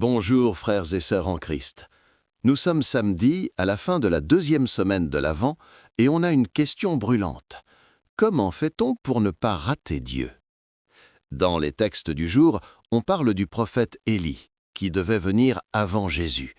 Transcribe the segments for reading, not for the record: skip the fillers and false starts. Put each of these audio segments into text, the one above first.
Bonjour frères et sœurs en Christ. Nous sommes samedi, à la fin de la 2e semaine de l'Avent, et on a une question brûlante. Comment fait-on pour ne pas rater Dieu? Dans les textes du jour, on parle du prophète Élie, qui devait venir avant Jésus.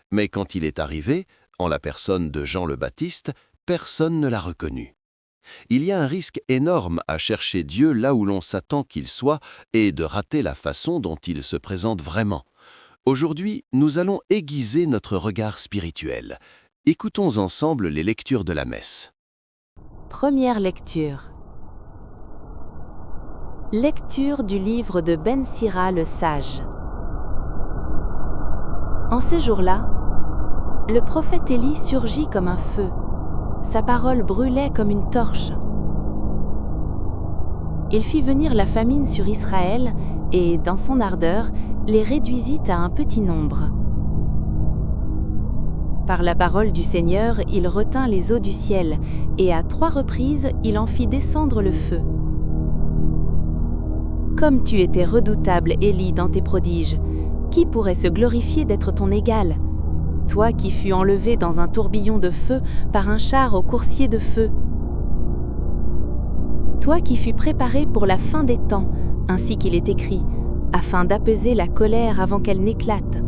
Mais quand il est arrivé, en la personne de Jean le Baptiste, personne ne l'a reconnu. Il y a un risque énorme à chercher Dieu là où l'on s'attend qu'il soit et de rater la façon dont il se présente vraiment. Aujourd'hui, nous allons aiguiser notre regard spirituel. Écoutons ensemble les lectures de la messe. Première lecture. Lecture du livre de Ben Sira le sage. En ces jours-là, le prophète Élie surgit comme un feu. Sa parole brûlait comme une torche. Il fit venir la famine sur Israël et, dans son ardeur, les réduisit à un petit nombre. Par la parole du Seigneur, il retint les eaux du ciel, et à 3 reprises, il en fit descendre le feu. Comme tu étais redoutable, Élie, dans tes prodiges, qui pourrait se glorifier d'être ton égal? Toi qui fus enlevé dans un tourbillon de feu par un char au coursier de feu. Toi qui fus préparé pour la fin des temps, ainsi qu'il est écrit, afin d'apaiser la colère avant qu'elle n'éclate,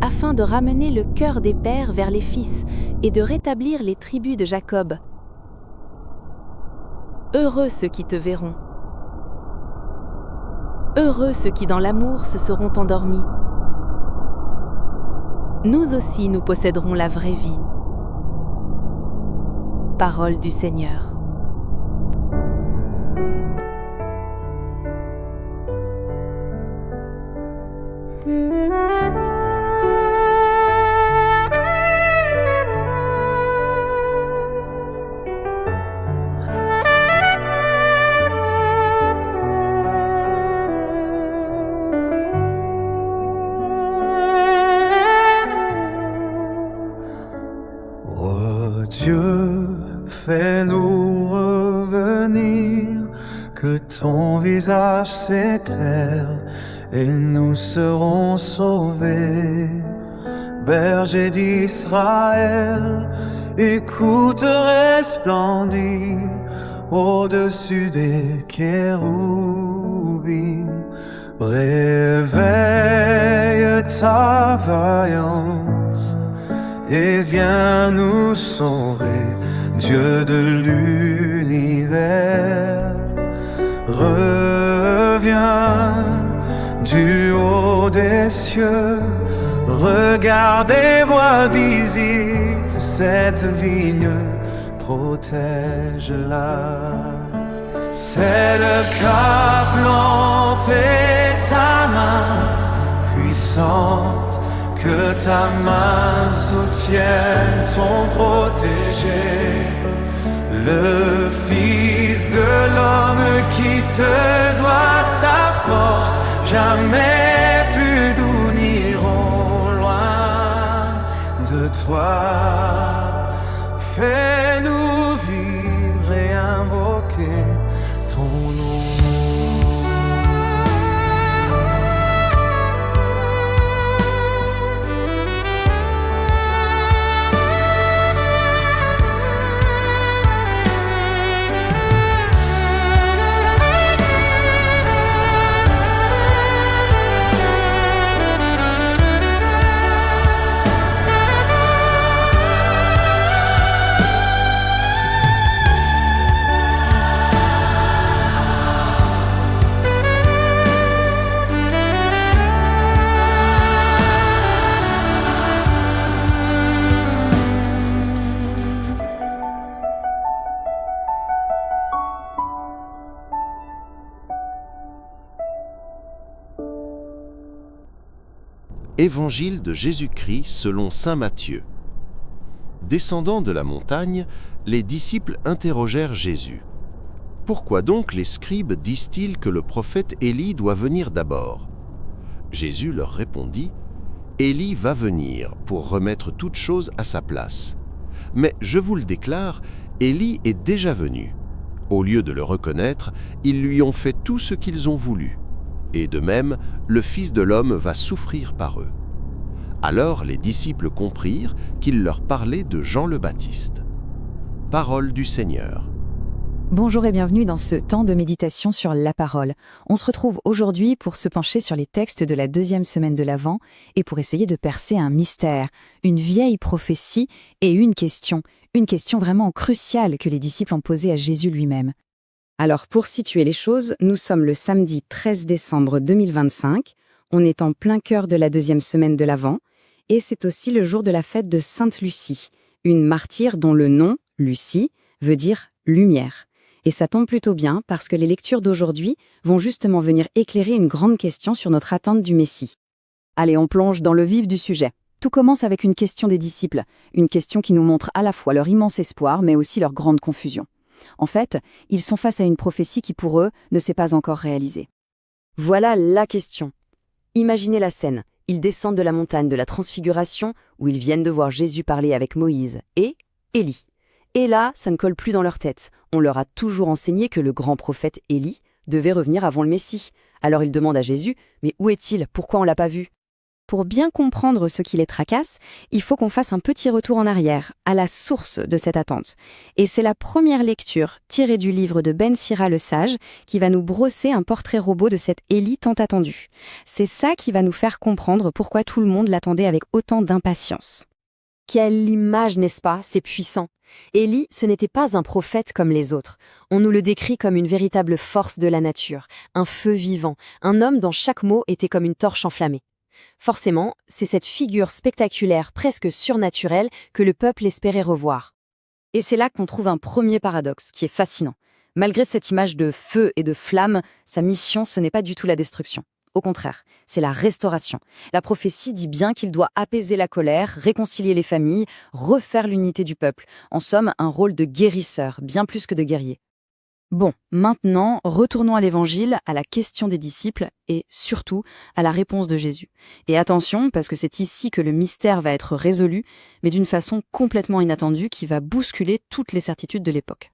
afin de ramener le cœur des pères vers les fils et de rétablir les tribus de Jacob. Heureux ceux qui te verront. Heureux ceux qui dans l'amour se seront endormis. Nous aussi nous posséderons la vraie vie. Parole du Seigneur. Ô Dieu, fais-nous revenir, que ton visage s'éclaire et nous serons sauvés. Berger d'Israël, écoute resplendir au-dessus des chérubins. Réveille ta vaillance et viens nous sauver, Dieu de l'univers. Reviens du haut des cieux, regarde et vois, visite cette vigne, protège-la. Celle qu'a planté ta main puissante, que ta main soutienne ton protégé, le Fils de l'homme qui te doit sa force, jamais plus doux n'iront loin de toi. Fais-nous vivre et invoquer ton nom. Évangile de Jésus-Christ selon saint Matthieu. Descendant de la montagne, les disciples interrogèrent Jésus. « Pourquoi donc les scribes disent-ils que le prophète Élie doit venir d'abord ?» Jésus leur répondit, « Élie va venir pour remettre toute chose à sa place. Mais je vous le déclare, Élie est déjà venu. Au lieu de le reconnaître, ils lui ont fait tout ce qu'ils ont voulu. Et de même, le Fils de l'homme va souffrir par eux. Alors les disciples comprirent qu'il leur parlait de Jean le Baptiste. Parole du Seigneur. Bonjour et bienvenue dans ce temps de méditation sur la parole. On se retrouve aujourd'hui pour se pencher sur les textes de la deuxième semaine de l'Avent et pour essayer de percer un mystère, une vieille prophétie et une question vraiment cruciale que les disciples ont posée à Jésus lui-même. Alors pour situer les choses, nous sommes le samedi 13 décembre 2025, on est en plein cœur de la deuxième semaine de l'Avent et c'est aussi le jour de la fête de Sainte Lucie, une martyre dont le nom, Lucie, veut dire lumière. Et ça tombe plutôt bien parce que les lectures d'aujourd'hui vont justement venir éclairer une grande question sur notre attente du Messie. Allez, on plonge dans le vif du sujet. Tout commence avec une question des disciples, une question qui nous montre à la fois leur immense espoir mais aussi leur grande confusion. En fait, ils sont face à une prophétie qui pour eux ne s'est pas encore réalisée. Voilà la question. Imaginez la scène. Ils descendent de la montagne de la Transfiguration où ils viennent de voir Jésus parler avec Moïse et Élie. Et là, ça ne colle plus dans leur tête. On leur a toujours enseigné que le grand prophète Élie devait revenir avant le Messie. Alors ils demandent à Jésus, mais où est-il? Pourquoi on l'a pas vu? Pour bien comprendre ce qui les tracasse, il faut qu'on fasse un petit retour en arrière, à la source de cette attente. Et c'est la première lecture, tirée du livre de Ben Sira le Sage, qui va nous brosser un portrait robot de cette Élie tant attendue. C'est ça qui va nous faire comprendre pourquoi tout le monde l'attendait avec autant d'impatience. Quelle image, n'est-ce pas? C'est puissant. Élie, ce n'était pas un prophète comme les autres. On nous le décrit comme une véritable force de la nature, un feu vivant, un homme dont chaque mot était comme une torche enflammée. Forcément, c'est cette figure spectaculaire, presque surnaturelle, que le peuple espérait revoir. Et c'est là qu'on trouve un premier paradoxe, qui est fascinant. Malgré cette image de feu et de flamme, sa mission, ce n'est pas du tout la destruction. Au contraire, c'est la restauration. La prophétie dit bien qu'il doit apaiser la colère, réconcilier les familles, refaire l'unité du peuple. En somme, un rôle de guérisseur, bien plus que de guerrier. Bon, maintenant, retournons à l'Évangile, à la question des disciples et surtout à la réponse de Jésus. Et attention, parce que c'est ici que le mystère va être résolu, mais d'une façon complètement inattendue qui va bousculer toutes les certitudes de l'époque.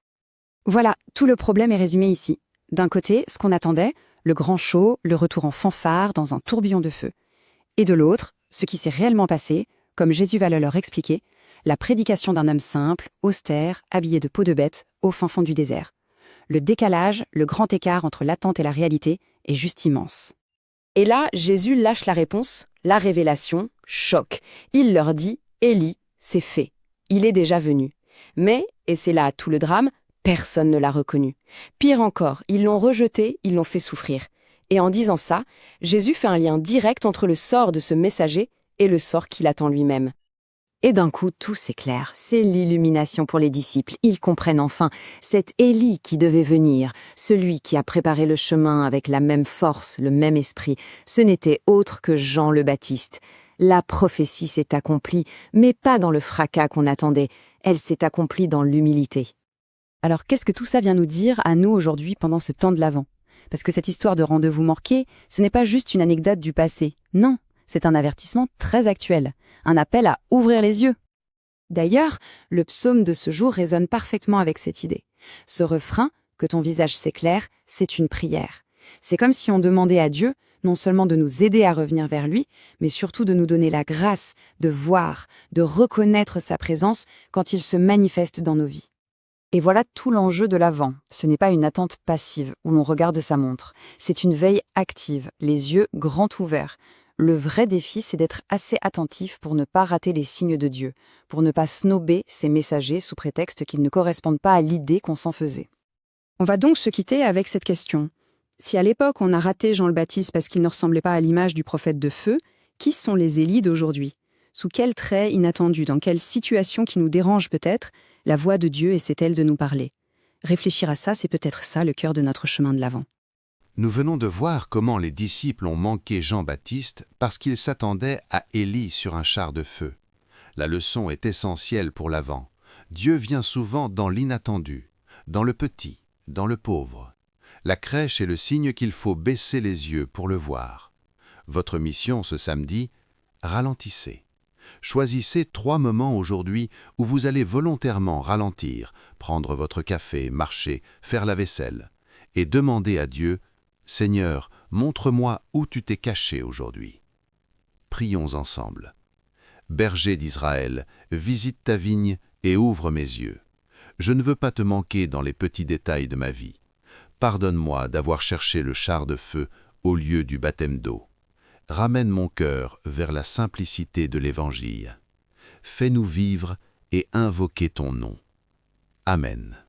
Voilà, tout le problème est résumé ici. D'un côté, ce qu'on attendait, le grand show, le retour en fanfare dans un tourbillon de feu. Et de l'autre, ce qui s'est réellement passé, comme Jésus va le leur expliquer, la prédication d'un homme simple, austère, habillé de peau de bête, au fin fond du désert. Le décalage, le grand écart entre l'attente et la réalité est juste immense. Et là, Jésus lâche la réponse, la révélation, choc. Il leur dit « Élie, c'est fait. Il est déjà venu. » Mais, et c'est là tout le drame, personne ne l'a reconnu. Pire encore, ils l'ont rejeté, ils l'ont fait souffrir. Et en disant ça, Jésus fait un lien direct entre le sort de ce messager et le sort qu'il attend lui-même. Et d'un coup, tout s'éclaire. C'est l'illumination pour les disciples. Ils comprennent enfin. C'est Élie qui devait venir, celui qui a préparé le chemin avec la même force, le même esprit. Ce n'était autre que Jean le Baptiste. La prophétie s'est accomplie, mais pas dans le fracas qu'on attendait. Elle s'est accomplie dans l'humilité. Alors qu'est-ce que tout ça vient nous dire à nous aujourd'hui pendant ce temps de l'Avent? Parce que cette histoire de rendez-vous manqué, ce n'est pas juste une anecdote du passé. Non, c'est un avertissement très actuel, un appel à ouvrir les yeux. D'ailleurs, le psaume de ce jour résonne parfaitement avec cette idée. Ce refrain, que ton visage s'éclaire, c'est une prière. C'est comme si on demandait à Dieu non seulement de nous aider à revenir vers lui, mais surtout de nous donner la grâce de voir, de reconnaître sa présence quand il se manifeste dans nos vies. Et voilà tout l'enjeu de l'Avent. Ce n'est pas une attente passive où l'on regarde sa montre. C'est une veille active, les yeux grands ouverts. Le vrai défi, c'est d'être assez attentif pour ne pas rater les signes de Dieu, pour ne pas snober ses messagers sous prétexte qu'ils ne correspondent pas à l'idée qu'on s'en faisait. On va donc se quitter avec cette question. Si à l'époque on a raté Jean le Baptiste parce qu'il ne ressemblait pas à l'image du prophète de feu, qui sont les Élies d'aujourd'hui? Sous quel trait inattendu, dans quelle situation qui nous dérange peut-être, la voix de Dieu essaie-t-elle de nous parler? Réfléchir à ça, c'est peut-être ça le cœur de notre chemin de l'Avent. Nous venons de voir comment les disciples ont manqué Jean-Baptiste parce qu'ils s'attendaient à Élie sur un char de feu. La leçon est essentielle pour l'Avent. Dieu vient souvent dans l'inattendu, dans le petit, dans le pauvre. La crèche est le signe qu'il faut baisser les yeux pour le voir. Votre mission ce samedi, ralentissez. Choisissez 3 moments aujourd'hui où vous allez volontairement ralentir, prendre votre café, marcher, faire la vaisselle, et demander à Dieu « Seigneur, montre-moi où tu t'es caché aujourd'hui ». Prions ensemble. Berger d'Israël, visite ta vigne et ouvre mes yeux. Je ne veux pas te manquer dans les petits détails de ma vie. Pardonne-moi d'avoir cherché le char de feu au lieu du baptême d'eau. Ramène mon cœur vers la simplicité de l'Évangile. Fais-nous vivre et invoquer ton nom. Amen.